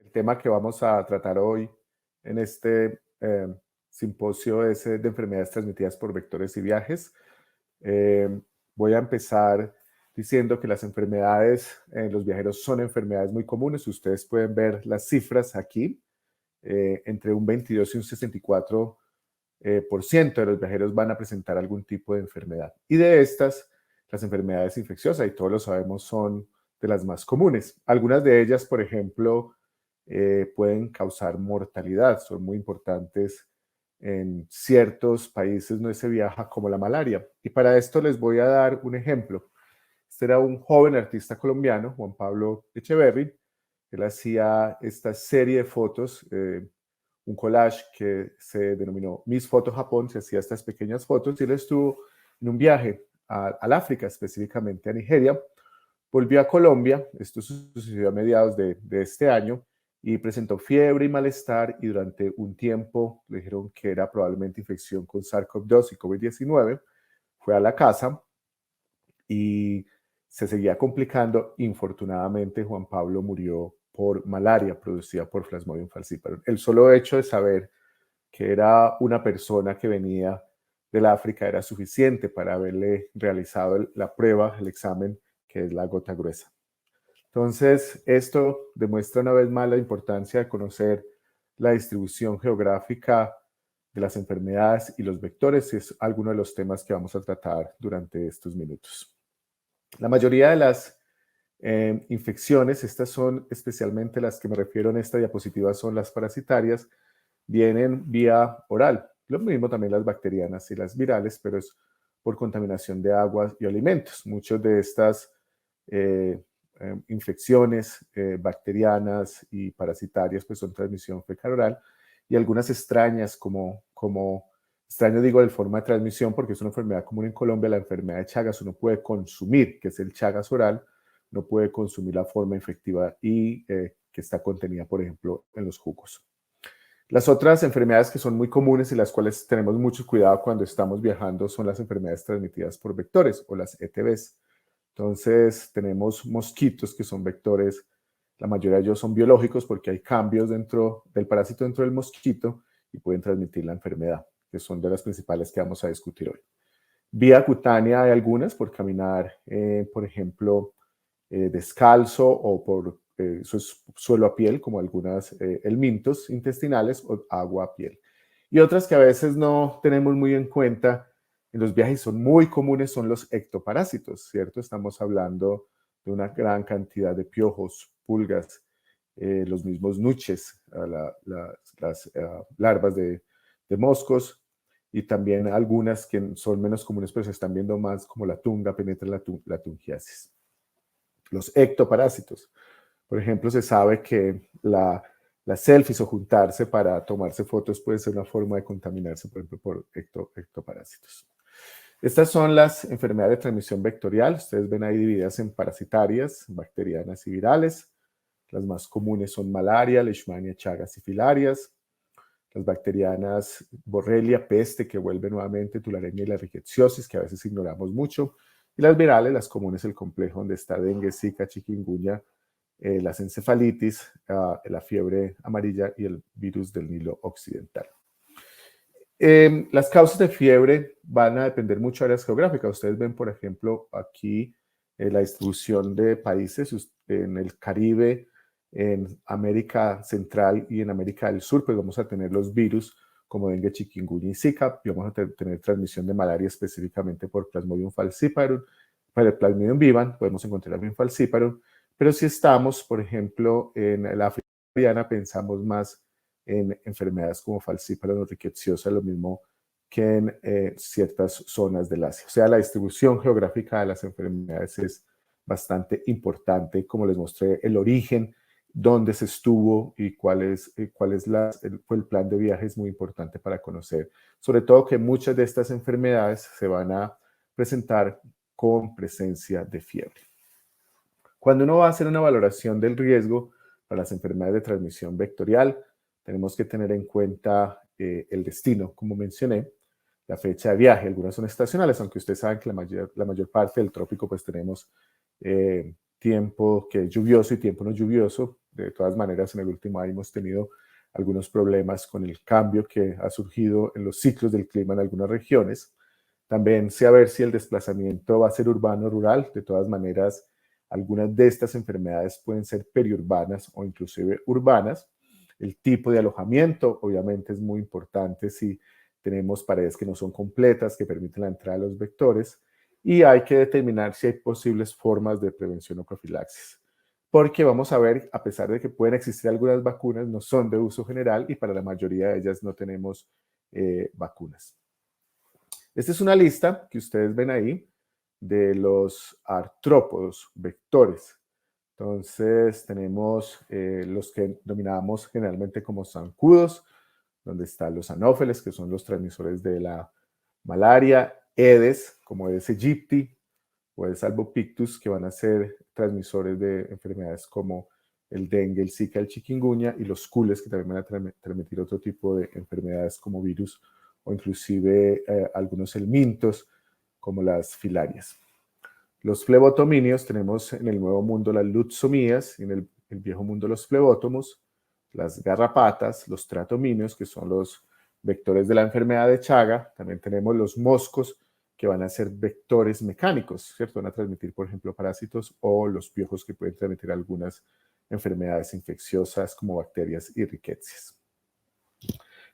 El tema que vamos a tratar hoy en este simposio es de enfermedades transmitidas por vectores y viajes. Voy a empezar diciendo que las enfermedades en los viajeros son enfermedades muy comunes. Ustedes pueden ver las cifras aquí. Entre un 22 y un 64% de los viajeros van a presentar algún tipo de enfermedad. Y de estas, las enfermedades infecciosas, y todos lo sabemos, son de las más comunes. Algunas de ellas, por ejemplo, pueden causar mortalidad, son muy importantes. En ciertos países no se viaja, como la malaria. Y para esto les voy a dar un ejemplo. Este era un joven artista colombiano, Juan Pablo Echeverry. Él hacía esta serie de fotos, un collage que se denominó Mis Fotos Japón. Se hacía estas pequeñas fotos y él estuvo en un viaje al África, específicamente a Nigeria. Volvió a Colombia, esto sucedió a mediados de este año, y presentó fiebre y malestar, y durante un tiempo le dijeron que era probablemente infección con SARS-CoV-2 y COVID-19. Fue a la casa y se seguía complicando. Infortunadamente, Juan Pablo murió por malaria producida por Plasmodium falciparum. El solo hecho de saber que era una persona que venía del África era suficiente para haberle realizado la prueba, el examen, que es la gota gruesa. Entonces, esto demuestra una vez más la importancia de conocer la distribución geográfica de las enfermedades y los vectores, y es alguno de los temas que vamos a tratar durante estos minutos. La mayoría de las infecciones, estas son especialmente las que me refiero en esta diapositiva, son las parasitarias, vienen vía oral. Lo mismo también las bacterianas y las virales, pero es por contaminación de aguas y alimentos. Muchas de estas infecciones bacterianas y parasitarias pues son transmisión fecal-oral, y algunas extrañas como extraño digo de forma de transmisión porque es una enfermedad común en Colombia, la enfermedad de Chagas. Uno puede consumir, que es el Chagas oral, no puede consumir la forma infectiva y que está contenida, por ejemplo, en los jugos. Las otras enfermedades que son muy comunes y las cuales tenemos mucho cuidado cuando estamos viajando son las enfermedades transmitidas por vectores o las ETVs. Entonces, tenemos mosquitos que son vectores. La mayoría de ellos son biológicos porque hay cambios dentro del parásito dentro del mosquito y pueden transmitir la enfermedad, que son de las principales que vamos a discutir hoy. Vía cutánea hay algunas por caminar, por ejemplo, descalzo o por suelo a piel, como algunas helmintos intestinales o agua a piel. Y otras que a veces no tenemos muy en cuenta en los viajes, son muy comunes, son los ectoparásitos, ¿cierto? Estamos hablando de una gran cantidad de piojos, pulgas, los mismos nuches, las larvas de moscos, y también algunas que son menos comunes, pero se están viendo más, como la tunga, penetra la tungiasis. Los ectoparásitos. Por ejemplo, se sabe que las selfies o juntarse para tomarse fotos puede ser una forma de contaminarse, por ejemplo, por ectoparásitos. Estas son las enfermedades de transmisión vectorial. Ustedes ven ahí divididas en parasitarias, bacterianas y virales. Las más comunes son malaria, leishmania, chagas y filarias. Las bacterianas, borrelia, peste, que vuelve nuevamente, tularemia y la rickettsiosis, que a veces ignoramos mucho. Y las virales, las comunes, el complejo donde está dengue, zika, chikungunya, las encefalitis, la fiebre amarilla y el virus del Nilo occidental. Las causas de fiebre van a depender mucho de áreas geográficas. Ustedes ven, por ejemplo, aquí la distribución de países en el Caribe, en América Central y en América del Sur, pues vamos a tener los virus como dengue, chikungunya y zika, y vamos a tener transmisión de malaria específicamente por Plasmodium falciparum. Para el Plasmodium vivax podemos encontrar también falciparum, pero si estamos, por ejemplo, en la África subsahariana, pensamos más en enfermedades como falciparum o rickettsiosa, lo mismo que en ciertas zonas del Asia. O sea, la distribución geográfica de las enfermedades es bastante importante. Como les mostré, el origen, dónde se estuvo y cuál fue el plan de viaje es muy importante para conocer. Sobre todo que muchas de estas enfermedades se van a presentar con presencia de fiebre. Cuando uno va a hacer una valoración del riesgo para las enfermedades de transmisión vectorial, tenemos que tener en cuenta el destino, como mencioné, la fecha de viaje. Algunas son estacionales, aunque ustedes saben que la mayor parte del trópico pues tenemos tiempo que es lluvioso y tiempo no lluvioso. De todas maneras, en el último año hemos tenido algunos problemas con el cambio que ha surgido en los ciclos del clima en algunas regiones. También sé a ver si el desplazamiento va a ser urbano o rural. De todas maneras, algunas de estas enfermedades pueden ser periurbanas o inclusive urbanas. El tipo de alojamiento, obviamente, es muy importante si tenemos paredes que no son completas, que permiten la entrada de los vectores, y hay que determinar si hay posibles formas de prevención o profilaxis. Porque vamos a ver, a pesar de que pueden existir algunas vacunas, no son de uso general y para la mayoría de ellas no tenemos vacunas. Esta es una lista que ustedes ven ahí de los artrópodos vectores. Entonces tenemos los que dominamos generalmente como zancudos, donde están los anófeles, que son los transmisores de la malaria, Aedes, como Aedes aegypti, o Aedes albopictus, que van a ser transmisores de enfermedades como el dengue, el zika, el chikungunya, y los cules, que también van a transmitir otro tipo de enfermedades como virus o inclusive algunos helmintos, como las filarias. Los flebotominios tenemos en el Nuevo Mundo las lutsomías, en el Viejo Mundo los flebótomos, las garrapatas, los tratominios, que son los vectores de la enfermedad de Chaga. También tenemos los moscos, que van a ser vectores mecánicos, ¿cierto? Van a transmitir, por ejemplo, parásitos, o los piojos, que pueden transmitir algunas enfermedades infecciosas como bacterias y riquecias.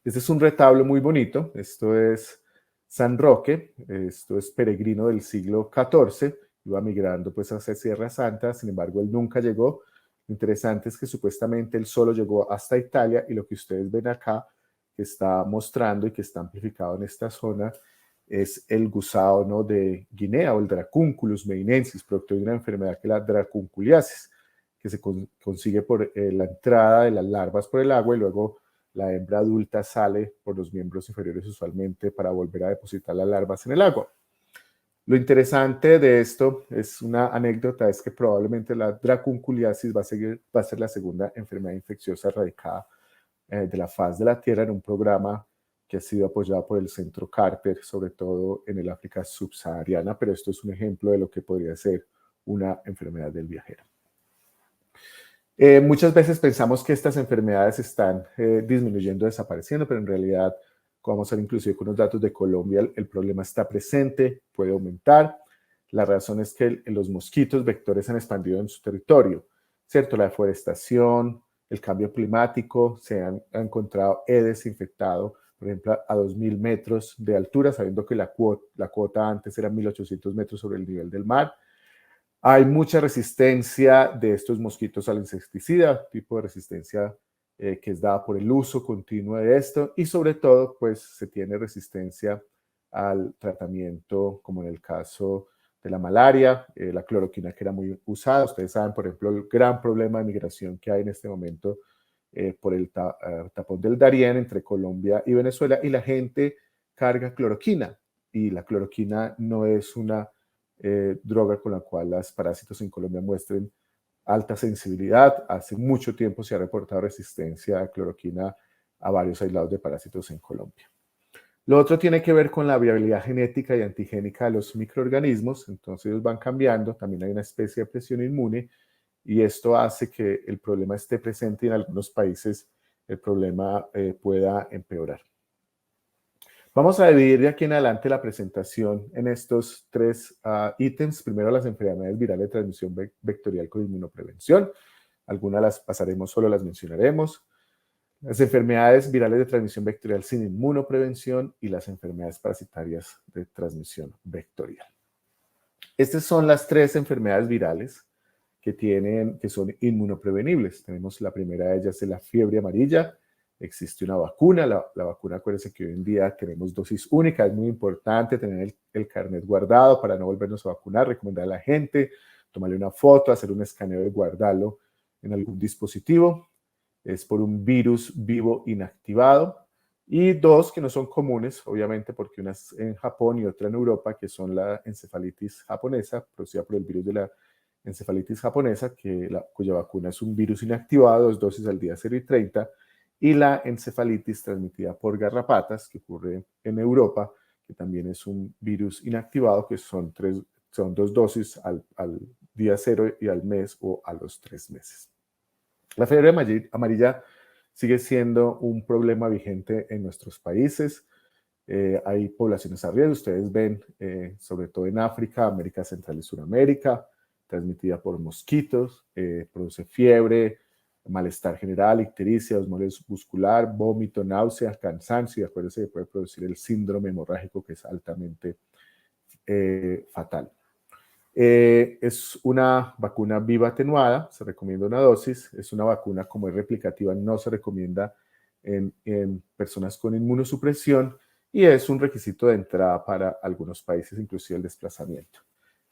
Este es un retablo muy bonito. Esto es San Roque. Esto es peregrino del siglo XIV. Iba migrando pues hacia Sierra Santa. Sin embargo, él nunca llegó. Lo interesante es que supuestamente él solo llegó hasta Italia, y lo que ustedes ven acá, que está mostrando y que está amplificado en esta zona, es el gusano de Guinea, o el Dracunculus meinensis, producto de una enfermedad que es la dracunculiasis, que se consigue por la entrada de las larvas por el agua, y luego la hembra adulta sale por los miembros inferiores usualmente para volver a depositar las larvas en el agua. Lo interesante de esto es una anécdota, es que probablemente la dracunculiasis va a ser la segunda enfermedad infecciosa erradicada de la faz de la Tierra, en un programa que ha sido apoyado por el Centro Carter, sobre todo en el África subsahariana, pero esto es un ejemplo de lo que podría ser una enfermedad del viajero. Muchas veces pensamos que estas enfermedades están disminuyendo, desapareciendo, pero en realidad, como vamos a ver inclusive con los datos de Colombia, el problema está presente, puede aumentar. La razón es que los mosquitos vectores han expandido en su territorio, ¿cierto? La deforestación, el cambio climático, se han encontrado Aedes infectado, por ejemplo, a 2.000 metros de altura, sabiendo que la cuota antes era 1.800 metros sobre el nivel del mar. Hay mucha resistencia de estos mosquitos al insecticida, tipo de resistencia que es dada por el uso continuo de esto, y sobre todo, pues se tiene resistencia al tratamiento, como en el caso de la malaria, la cloroquina, que era muy usada. Ustedes saben, por ejemplo, el gran problema de migración que hay en este momento por el tapón del Darién entre Colombia y Venezuela, y la gente carga cloroquina, y la cloroquina no es una droga con la cual los parásitos en Colombia muestren alta sensibilidad. Hace mucho tiempo se ha reportado resistencia a cloroquina a varios aislados de parásitos en Colombia. Lo otro tiene que ver con la viabilidad genética y antigénica de los microorganismos. Entonces ellos van cambiando. También hay una especie de presión inmune, y esto hace que el problema esté presente, y en algunos países el problema pueda empeorar. Vamos a dividir de aquí en adelante la presentación en estos tres ítems. Primero, las enfermedades virales de transmisión vectorial con inmunoprevención. Algunas las pasaremos, solo las mencionaremos. Las enfermedades virales de transmisión vectorial sin inmunoprevención y las enfermedades parasitarias de transmisión vectorial. Estas son las tres enfermedades virales que son inmunoprevenibles. Tenemos la primera de ellas, es la fiebre amarilla. Existe una vacuna. La vacuna, acuérdense que hoy en día tenemos dosis única. Es muy importante tener el carnet guardado para no volvernos a vacunar. Recomendar a la gente tomarle una foto, hacer un escaneo y guardarlo en algún dispositivo. Es por un virus vivo inactivado. Y dos que no son comunes, obviamente, porque una es en Japón y otra en Europa, que son la encefalitis japonesa, producida por el virus de la encefalitis japonesa, cuya vacuna es un virus inactivado, 2 dosis al día 0 y 30, y la encefalitis transmitida por garrapatas, que ocurre en Europa, que también es un virus inactivado, que son 2 dosis al día 0 y al mes, o a los 3 meses. La fiebre amarilla sigue siendo un problema vigente en nuestros países. Hay poblaciones a riesgo, ustedes ven, sobre todo en África, América Central y Sudamérica, transmitida por mosquitos, produce fiebre, malestar general, ictericia, osmosis muscular, vómito, náusea, cansancio, y acuérdense que puede producir el síndrome hemorrágico, que es altamente fatal. Es una vacuna viva atenuada, se recomienda una dosis, es una vacuna como es replicativa, no se recomienda en personas con inmunosupresión y es un requisito de entrada para algunos países, inclusive el desplazamiento.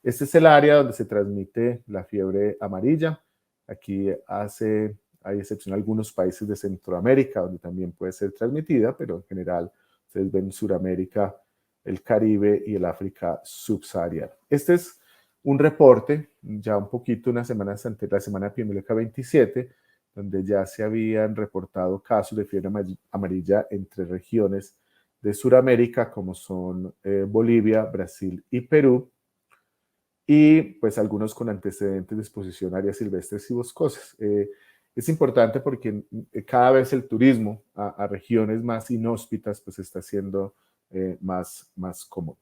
Este es el área donde se transmite la fiebre amarilla. Aquí hay excepción a algunos países de Centroamérica donde también puede ser transmitida, pero en general ustedes ven Sudamérica, el Caribe y el África subsahariana. Este es un reporte, ya un poquito unas semanas antes, la semana epidemiológica 27, donde ya se habían reportado casos de fiebre amarilla entre regiones de Sudamérica, como son Bolivia, Brasil y Perú, y pues algunos con antecedentes de exposición a áreas silvestres y boscosas. Es importante porque cada vez el turismo a regiones más inhóspitas pues está siendo más común.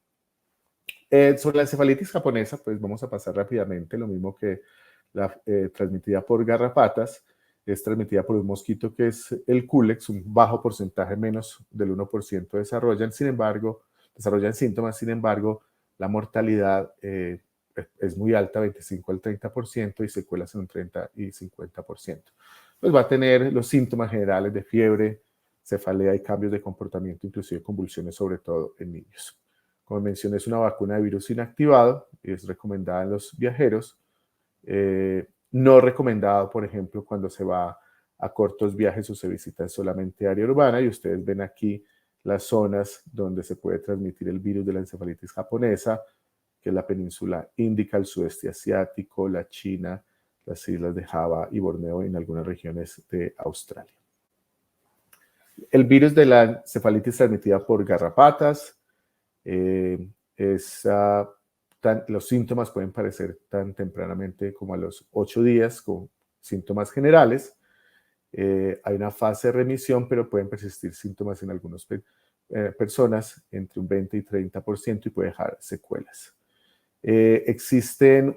Sobre la encefalitis japonesa, pues vamos a pasar rápidamente, lo mismo que la transmitida por garrapatas, es transmitida por un mosquito que es el Culex, un bajo porcentaje, menos del 1% desarrollan síntomas, sin embargo, la mortalidad es muy alta, 25 al 30%, y secuelas en un 30 y 50%. Pues va a tener los síntomas generales de fiebre, cefalea y cambios de comportamiento, inclusive convulsiones, sobre todo en niños. Como mencioné, es una vacuna de virus inactivado y es recomendada en los viajeros. No recomendado, por ejemplo, cuando se va a cortos viajes o se visita solamente área urbana. Y ustedes ven aquí las zonas donde se puede transmitir el virus de la encefalitis japonesa, que es la península índica, el sudeste asiático, la China, las islas de Java y Borneo, en algunas regiones de Australia. El virus de la encefalitis transmitida por garrapatas. Los síntomas pueden parecer tan tempranamente como a los 8 días, con síntomas generales. Hay una fase de remisión, pero pueden persistir síntomas en algunas personas entre un 20 y 30% y puede dejar secuelas. Existen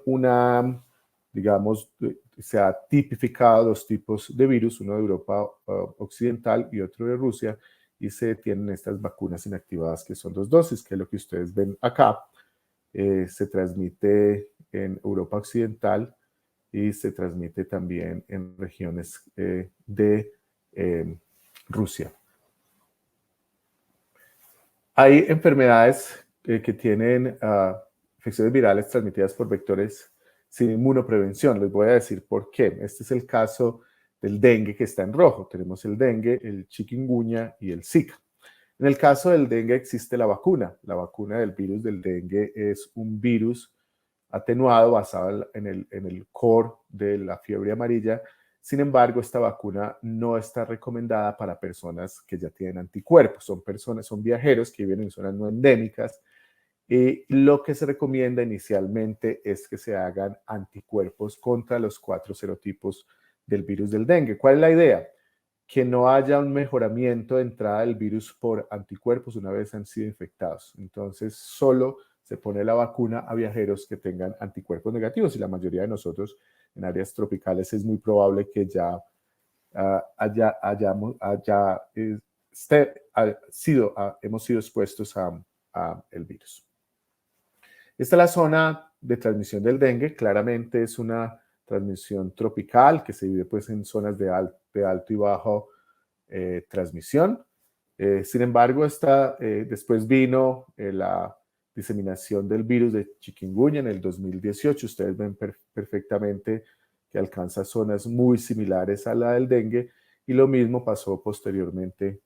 se ha tipificado dos tipos de virus, uno de Europa Occidental y otro de Rusia, y se tienen estas vacunas inactivadas, que son 2 dosis, que es lo que ustedes ven acá. Se transmite en Europa Occidental y se transmite también en regiones de Rusia. Hay enfermedades que tienen infecciones virales transmitidas por vectores sin inmunoprevención. Les voy a decir por qué. Este es el caso del dengue, que está en rojo. Tenemos el dengue, el chikungunya y el Zika. En el caso del dengue existe la vacuna. La vacuna del virus del dengue es un virus atenuado basado en el core de la fiebre amarilla. Sin embargo, esta vacuna no está recomendada para personas que ya tienen anticuerpos. Son viajeros que viven en zonas no endémicas. Y lo que se recomienda inicialmente es que se hagan anticuerpos contra los 4 serotipos del virus del dengue. ¿Cuál es la idea? Que no haya un mejoramiento de entrada del virus por anticuerpos una vez han sido infectados. Entonces, solo se pone la vacuna a viajeros que tengan anticuerpos negativos, y la mayoría de nosotros en áreas tropicales es muy probable que ya hemos sido expuestos a el virus. Esta es la zona de transmisión del dengue. Claramente es una transmisión tropical que se divide pues en zonas de alto y bajo transmisión. Sin embargo, después vino la diseminación del virus de chikungunya en el 2018. Ustedes ven perfectamente que alcanza zonas muy similares a la del dengue, y lo mismo pasó posteriormente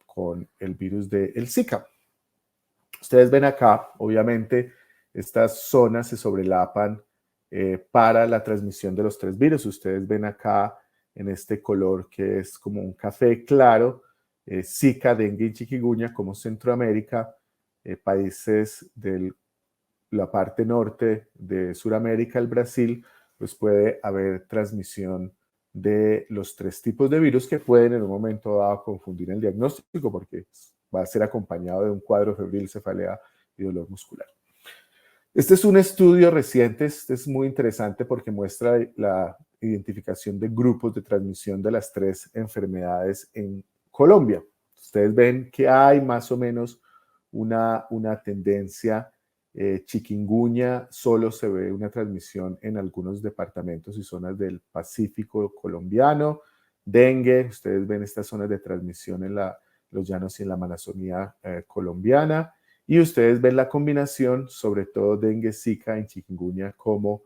con el virus del Zika. Ustedes ven acá, obviamente, estas zonas se sobrelapan para la transmisión de los 3 virus. Ustedes ven acá en este color que es como un café claro, Zika, dengue y chikungunya como Centroamérica, países de la parte norte de Sudamérica, el Brasil, pues puede haber transmisión de los 3 tipos de virus que pueden en un momento dado confundir el diagnóstico porque va a ser acompañado de un cuadro febril, cefalea y dolor muscular. Este es un estudio reciente, este es muy interesante porque muestra la identificación de grupos de transmisión de las 3 enfermedades en Colombia. Ustedes ven que hay más o menos una tendencia. Chikungunya solo se ve una transmisión en algunos departamentos y zonas del Pacífico colombiano. Dengue, ustedes ven estas zonas de transmisión en los llanos y en la Amazonía colombiana. Y ustedes ven la combinación, sobre todo dengue, zika y chikungunya, como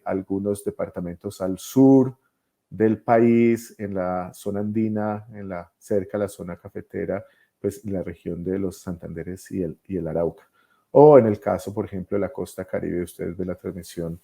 algunos departamentos al sur del país, en la zona andina, cerca de la zona cafetera, pues en la región de los Santanderes y el Arauca. O en el caso, por ejemplo, de la costa caribe, ustedes ven la transmisión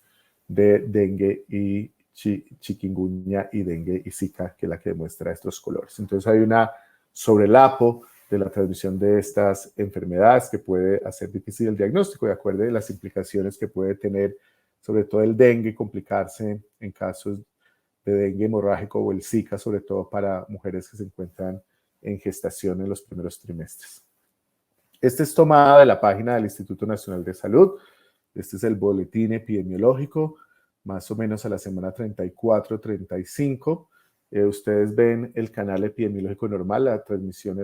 de dengue y chikungunya y dengue y zika, que es la que demuestra estos colores. Entonces hay una sobrelapo de la transmisión de estas enfermedades que puede hacer difícil el diagnóstico de acuerdo a las implicaciones que puede tener, sobre todo el dengue, complicarse en casos de dengue hemorrágico o el zika, sobre todo para mujeres que se encuentran en gestación en los primeros trimestres. Este es tomado de la página del Instituto Nacional de Salud. Este es el boletín epidemiológico, más o menos a la semana 34-35. Ustedes ven el canal epidemiológico normal, la transmisión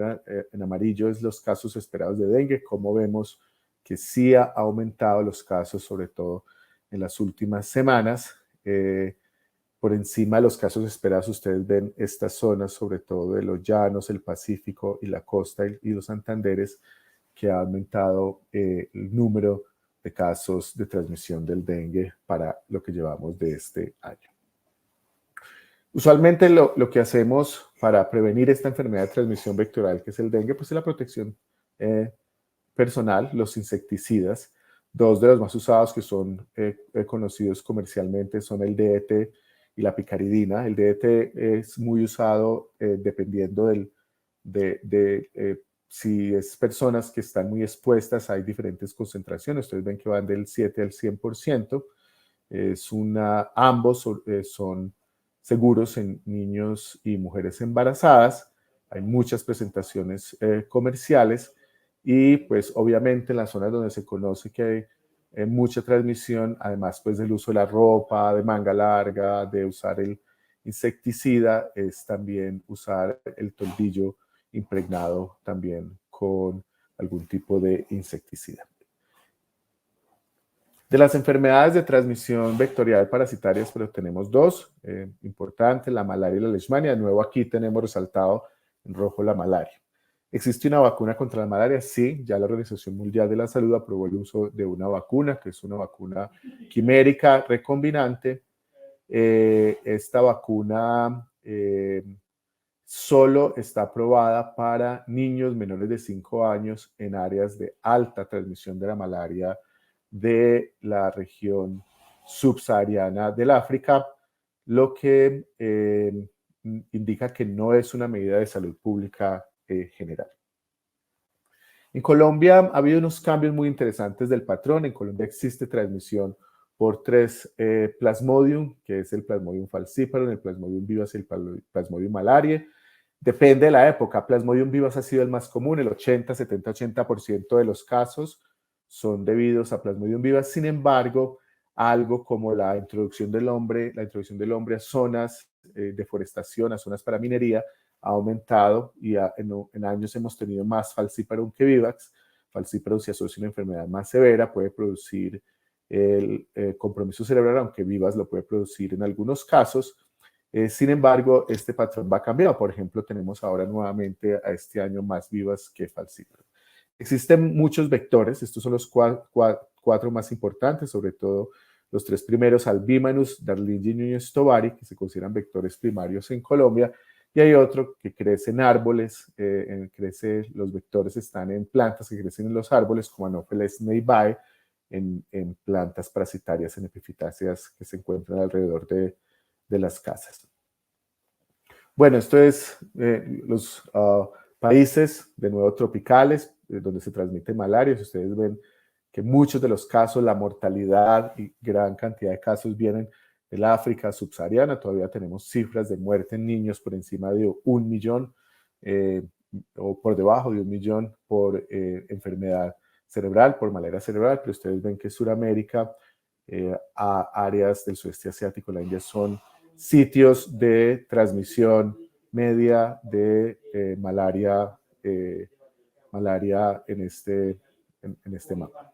en amarillo es los casos esperados de dengue, como vemos que sí ha aumentado los casos, sobre todo en las últimas semanas. Por encima de los casos esperados, ustedes ven estas zonas, sobre todo de los llanos, el Pacífico y la costa y los Santanderes, que ha aumentado el número de casos de transmisión del dengue para lo que llevamos de este año. Usualmente lo que hacemos para prevenir esta enfermedad de transmisión vectorial, que es el dengue, pues es la protección personal, los insecticidas. 2 de los más usados que son conocidos comercialmente son el DDT y la picaridina. El DDT es muy usado dependiendo si es personas que están muy expuestas, hay diferentes concentraciones. Ustedes ven que van del 7 al 100%. Ambos son seguros en niños y mujeres embarazadas. Hay muchas presentaciones comerciales y pues obviamente en las zonas donde se conoce que hay mucha transmisión, además pues del uso de la ropa, de manga larga, de usar el insecticida, es también usar el toldillo impregnado también con algún tipo de insecticida. De las enfermedades de transmisión vectorial parasitarias, pero tenemos 2 importantes, la malaria y la leishmania. De nuevo aquí tenemos resaltado en rojo la malaria. ¿Existe una vacuna contra la malaria? Sí, ya la Organización Mundial de la Salud aprobó el uso de una vacuna, que es una vacuna quimérica recombinante. Esta vacuna solo está aprobada para niños menores de 5 años en áreas de alta transmisión de la malaria de la región subsahariana del África, lo que indica que no es una medida de salud pública general. En Colombia ha habido unos cambios muy interesantes del patrón. En Colombia existe transmisión por 3 Plasmodium, que es el Plasmodium falciparum, el Plasmodium vivax y el Plasmodium malariae. Depende de la época. Plasmodium vivax ha sido el más común, el 80% de los casos son debidos a Plasmodium vivax. Sin embargo, algo como la introducción del hombre a zonas de deforestación, a zonas para minería, ha aumentado y en años hemos tenido más falciparum que vivax. Falciparum se asocia a una enfermedad más severa, puede producir el compromiso cerebral, aunque vivax lo puede producir en algunos casos. Sin embargo, este patrón va cambiando. Por ejemplo, tenemos ahora nuevamente a este año más vivax que falciparum. Existen muchos vectores, estos son los 4 más importantes, sobre todo los 3 primeros, Albimanus, Darlingi y Núñez Tovari, que se consideran vectores primarios en Colombia, y hay otro que crece en árboles, los vectores están en plantas que crecen en los árboles, como Anopheles neibae, en plantas parasitarias, en epifitáceas que se encuentran alrededor de las casas. Bueno, esto es los países, de nuevo, tropicales, donde se transmite malaria. Si ustedes ven que muchos de los casos, la mortalidad y gran cantidad de casos vienen del África subsahariana. Todavía tenemos cifras de muerte en niños por encima de 1 millón o por debajo de 1 millón por enfermedad cerebral, por malaria cerebral, pero ustedes ven que Sudamérica, a áreas del sudeste asiático, la India, son sitios de transmisión media de malaria en este mapa.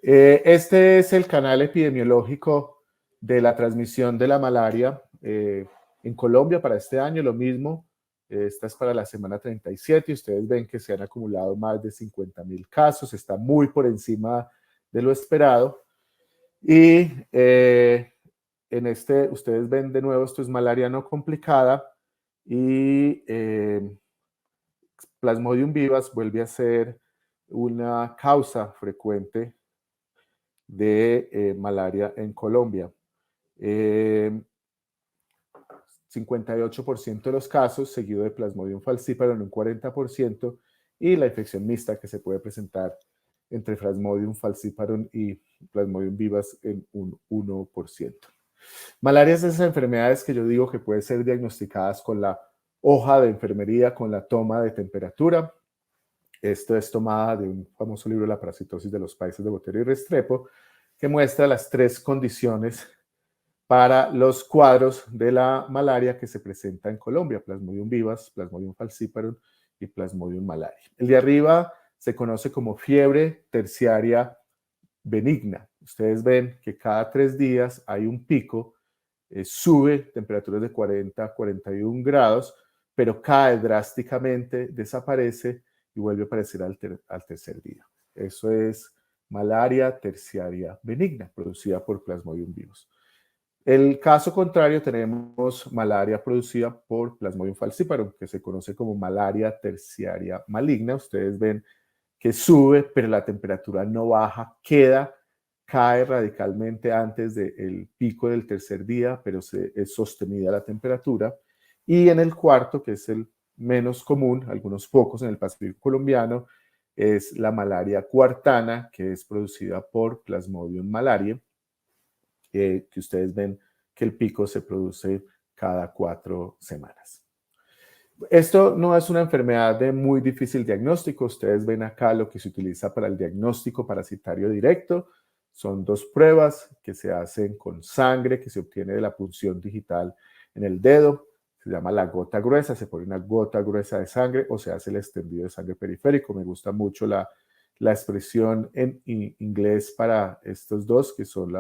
Este es el canal epidemiológico de la transmisión de la malaria en Colombia para este año, lo mismo. Esta es para la semana 37 y ustedes ven que se han acumulado más de 50,000 casos, está muy por encima de lo esperado. Y en ustedes ven de nuevo, esto es malaria no complicada y Plasmodium vivax vuelve a ser una causa frecuente de malaria en Colombia. 58% de los casos, seguido de Plasmodium falciparum en un 40%, y la infección mixta que se puede presentar entre Plasmodium falciparum y Plasmodium vivax en un 1%. Malaria es de esas enfermedades que yo digo que pueden ser diagnosticadas con la hoja de enfermería, con la toma de temperatura. Esto es tomada de un famoso libro, La parasitosis de los países de Botero y Restrepo, que muestra las 3 condiciones para los cuadros de la malaria que se presenta en Colombia: Plasmodium vivax, Plasmodium falciparum y Plasmodium malaria. El de arriba se conoce como fiebre terciaria benigna. Ustedes ven que cada 3 días hay un pico, sube temperaturas de 40 a 41 grados, pero cae drásticamente, desaparece y vuelve a aparecer al tercer día. Eso es malaria terciaria benigna, producida por Plasmodium vivax. El caso contrario, tenemos malaria producida por Plasmodium falciparum, que se conoce como malaria terciaria maligna. Ustedes ven que sube, pero la temperatura no baja, cae radicalmente antes del pico del tercer día, pero es sostenida la temperatura. Y en el cuarto, que es el menos común, algunos pocos en el Pacífico colombiano, es la malaria cuartana, que es producida por Plasmodium malariae, que ustedes ven que el pico se produce cada 4 semanas. Esto no es una enfermedad de muy difícil diagnóstico. Ustedes ven acá lo que se utiliza para el diagnóstico parasitario directo. Son 2 pruebas que se hacen con sangre que se obtiene de la punción digital en el dedo. Se llama la gota gruesa. Se pone una gota gruesa de sangre o se hace el extendido de sangre periférico. Me gusta mucho la expresión en inglés para estos dos, que son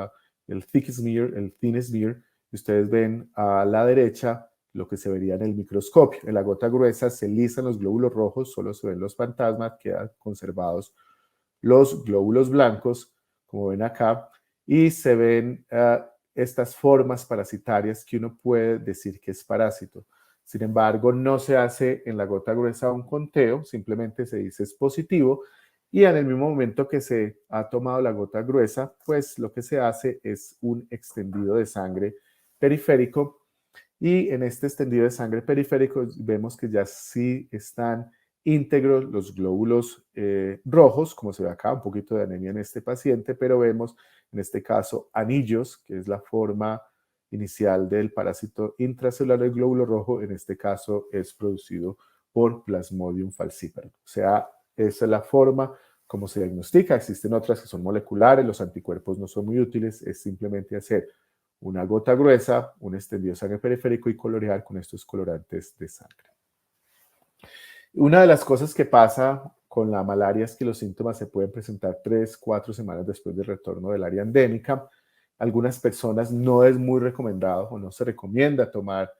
el thick smear, el thin smear. Ustedes ven a la derecha lo que se vería en el microscopio. En la gota gruesa se lisan los glóbulos rojos, solo se ven los fantasmas, quedan conservados los glóbulos blancos, como ven acá, y se ven estas formas parasitarias que uno puede decir que es parásito. Sin embargo, no se hace en la gota gruesa un conteo, simplemente se dice es positivo, y en el mismo momento que se ha tomado la gota gruesa, pues lo que se hace es un extendido de sangre periférico. Y en este extendido de sangre periférico vemos que ya sí están íntegros los glóbulos rojos, como se ve acá, un poquito de anemia en este paciente, pero vemos en este caso anillos, que es la forma inicial del parásito intracelular del glóbulo rojo. En este caso es producido por Plasmodium falciparum. O sea, esa es la forma como se diagnostica. Existen otras que son moleculares, los anticuerpos no son muy útiles, es simplemente hacer una gota gruesa, un extendido de sangre periférico y colorear con estos colorantes de sangre. Una de las cosas que pasa con la malaria es que los síntomas se pueden presentar 3, 4 semanas después del retorno del área endémica. Algunas personas no es muy recomendado o no se recomienda tomar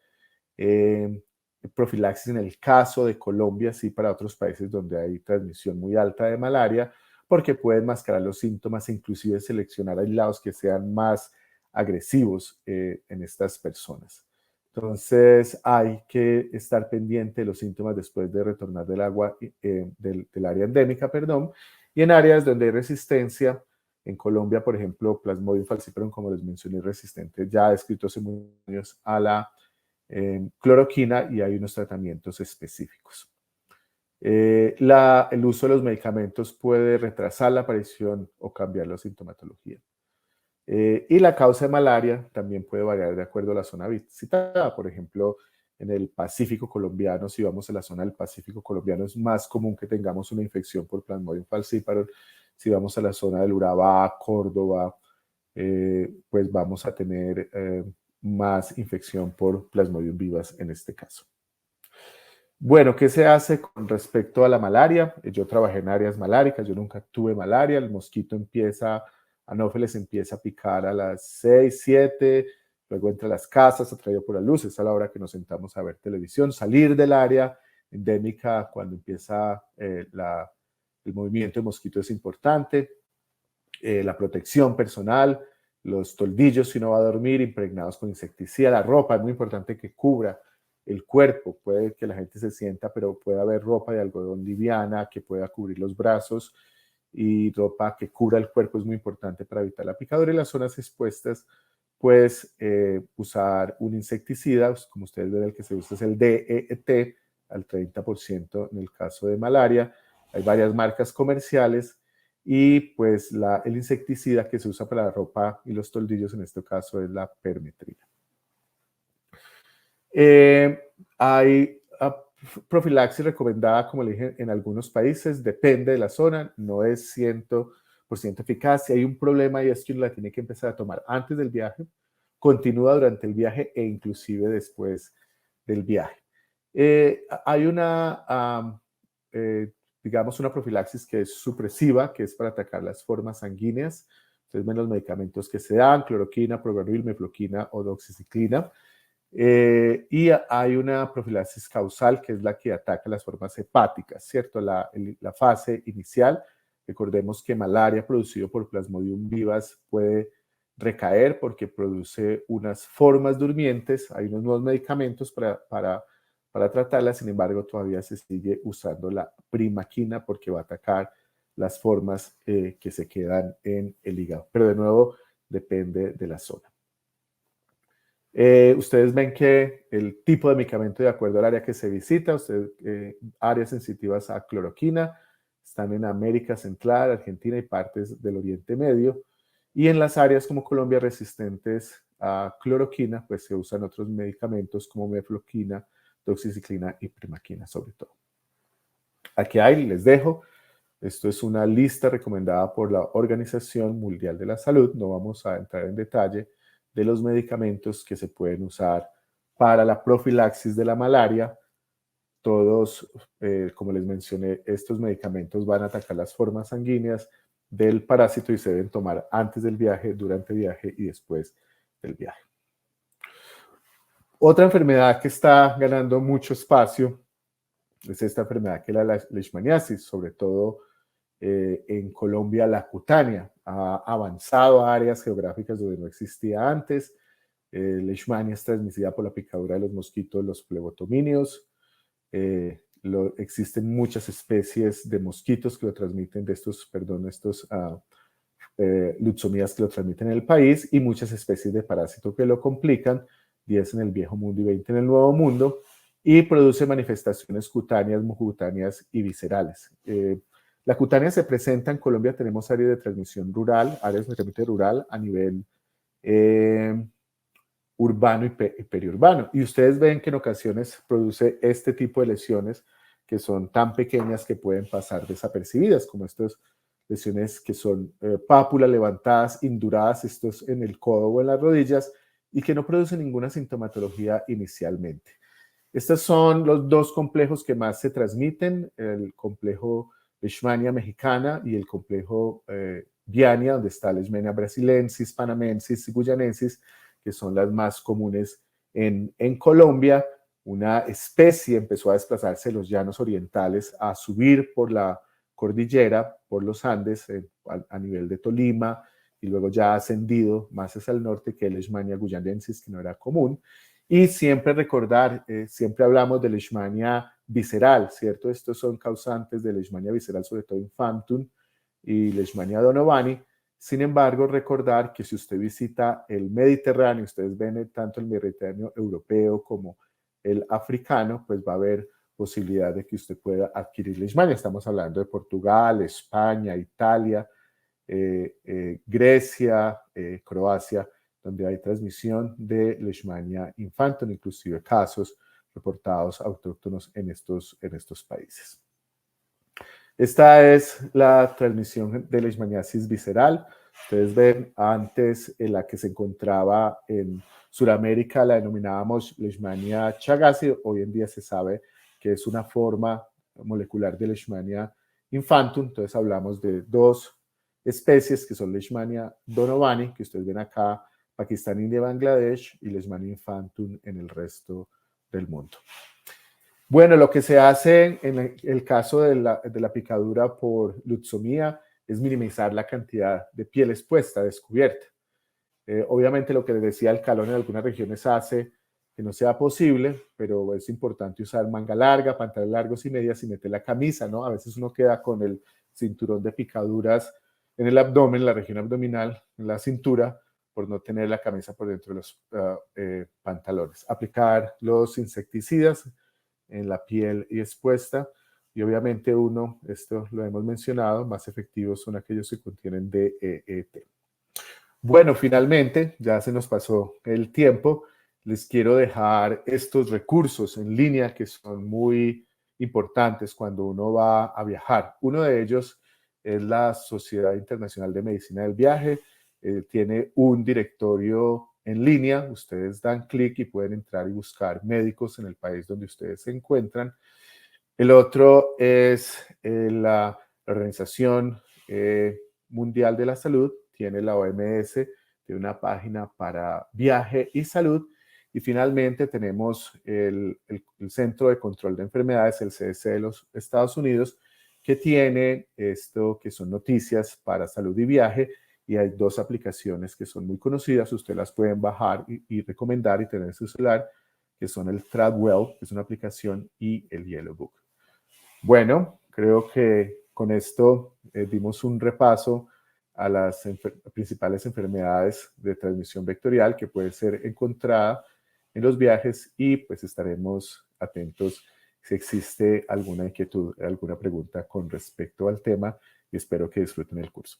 profilaxis en el caso de Colombia, sí para otros países donde hay transmisión muy alta de malaria, porque pueden mascarar los síntomas e inclusive seleccionar aislados que sean más agresivos en estas personas. Entonces hay que estar pendiente de los síntomas después de retornar del área endémica, perdón, y en áreas donde hay resistencia. En Colombia, por ejemplo, Plasmodium falciparum, como les mencioné, resistente, ya descrito hace muchos años a la cloroquina, y hay unos tratamientos específicos. El uso de los medicamentos puede retrasar la aparición o cambiar la sintomatología. Y la causa de malaria también puede variar de acuerdo a la zona visitada. Por ejemplo, en el Pacífico colombiano, si vamos a la zona del Pacífico colombiano, es más común que tengamos una infección por Plasmodium falciparum. Si vamos a la zona del Urabá, Córdoba, pues vamos a tener más infección por Plasmodium vivax en este caso. Bueno, ¿qué se hace con respecto a la malaria? Yo trabajé en áreas maláricas, yo nunca tuve malaria, el mosquito Anófeles empieza a picar a las 6, 7, luego entra a las casas atraído por la luz, es a la hora que nos sentamos a ver televisión, salir del área endémica cuando empieza el movimiento de mosquito es importante, la protección personal, los toldillos si uno va a dormir impregnados con insecticida, la ropa es muy importante que cubra el cuerpo, puede que la gente se sienta, pero puede haber ropa de algodón liviana que pueda cubrir los brazos y ropa que cubra el cuerpo es muy importante para evitar la picadura y las zonas expuestas, pues usar un insecticida, pues, como ustedes ven el que se usa es el DEET al 30% en el caso de malaria, hay varias marcas comerciales y pues el insecticida que se usa para la ropa y los toldillos en este caso es la permetrina. Hay profilaxis recomendada, como le dije, en algunos países, depende de la zona, no es 100% eficaz. Si hay un problema y es que uno la tiene que empezar a tomar antes del viaje, continúa durante el viaje e inclusive después del viaje. Hay digamos, una profilaxis que es supresiva, que es para atacar las formas sanguíneas. Ustedes ven los medicamentos que se dan, cloroquina, progranil, mefloquina o doxiciclina. Y hay una profilaxis causal que es la que ataca las formas hepáticas, ¿cierto? La fase inicial, recordemos que malaria producido por Plasmodium vivax puede recaer porque produce unas formas durmientes, hay unos nuevos medicamentos para tratarla, sin embargo todavía se sigue usando la primaquina porque va a atacar las formas que se quedan en el hígado, pero de nuevo depende de la zona. Ustedes ven que el tipo de medicamento de acuerdo al área que se visita, áreas sensitivas a cloroquina, están en América Central, Argentina y partes del Oriente Medio. Y en las áreas como Colombia resistentes a cloroquina, pues se usan otros medicamentos como mefloquina, doxiciclina y primaquina sobre todo. Aquí les dejo. Esto es una lista recomendada por la Organización Mundial de la Salud. No vamos a entrar en detalle de los medicamentos que se pueden usar para la profilaxis de la malaria. Todos, como les mencioné, estos medicamentos van a atacar las formas sanguíneas del parásito y se deben tomar antes del viaje, durante el viaje y después del viaje. Otra enfermedad que está ganando mucho espacio es esta enfermedad que es la leishmaniasis, sobre todo en Colombia la cutánea. Ha avanzado a áreas geográficas donde no existía antes. Leishmania es transmitida por la picadura de los mosquitos, los flebotominios. Existen muchas especies de mosquitos que lo transmiten, lutsomías que lo transmiten en el país y muchas especies de parásitos que lo complican, 10 en el viejo mundo y 20 en el nuevo mundo, y produce manifestaciones cutáneas, mucocutáneas y viscerales. La cutánea se presenta en Colombia, tenemos áreas de transmisión rural, áreas de transmisión rural a nivel urbano y periurbano. Y ustedes ven que en ocasiones produce este tipo de lesiones que son tan pequeñas que pueden pasar desapercibidas, como estas lesiones que son pápulas levantadas, induradas, estos en el codo o en las rodillas, y que no producen ninguna sintomatología inicialmente. Estos son los dos complejos que más se transmiten, el complejo Leishmania mexicana y el complejo Viania, donde está Leishmania brasilensis, panamensis y guyanensis, que son las más comunes en Colombia. Una especie empezó a desplazarse de los llanos orientales a subir por la cordillera, por los Andes, a nivel de Tolima, y luego ya ha ascendido más hacia el norte, que es Leishmania guyanensis, que no era común. Y siempre recordar, siempre hablamos de Leishmania visceral, ¿cierto? Estos son causantes de Leishmania visceral, sobre todo infantum y Leishmania donovani. Sin embargo, recordar que si usted visita el Mediterráneo, ustedes ven tanto el Mediterráneo europeo como el africano, pues va a haber posibilidad de que usted pueda adquirir Leishmania. Estamos hablando de Portugal, España, Italia, Grecia, Croacia, donde hay transmisión de Leishmania infantum, inclusive casos reportados autóctonos en estos países. Esta es la transmisión de leishmaniasis visceral. Ustedes ven antes en la que se encontraba en Sudamérica, la denominábamos Leishmania chagassi. Hoy en día se sabe que es una forma molecular de Leishmania infantum. Entonces hablamos de dos especies que son Leishmania donovani, que ustedes ven acá, Pakistán, India, Bangladesh, y Leishmania infantum en el resto del mundo. Bueno, lo que se hace en el caso de la picadura por lutsomía es minimizar la cantidad de piel expuesta, descubierta. Obviamente lo que les decía, el calor en algunas regiones hace que no sea posible, pero es importante usar manga larga, pantalones largos y medias y meter la camisa, ¿no? A veces uno queda con el cinturón de picaduras en el abdomen, en la región abdominal, en la cintura, por no tener la camisa por dentro de los pantalones. Aplicar los insecticidas en la piel y expuesta. Y obviamente esto lo hemos mencionado, más efectivos son aquellos que contienen DEET. Bueno, finalmente, ya se nos pasó el tiempo. Les quiero dejar estos recursos en línea que son muy importantes cuando uno va a viajar. Uno de ellos es la Sociedad Internacional de Medicina del Viaje. Tiene un directorio en línea. Ustedes dan clic y pueden entrar y buscar médicos en el país donde ustedes se encuentran. El otro es la Organización Mundial de la Salud. Tiene la OMS, tiene una página para viaje y salud. Y finalmente tenemos el Centro de Control de Enfermedades, el CDC de los Estados Unidos, que tiene esto que son noticias para salud y viaje. Y hay dos aplicaciones que son muy conocidas. Ustedes las pueden bajar y recomendar y tener en su celular, que son el TravWell, que es una aplicación, y el Yellow Book. Bueno, creo que con esto dimos un repaso a las principales enfermedades de transmisión vectorial que puede ser encontrada en los viajes, y pues estaremos atentos si existe alguna inquietud, alguna pregunta con respecto al tema, y espero que disfruten el curso.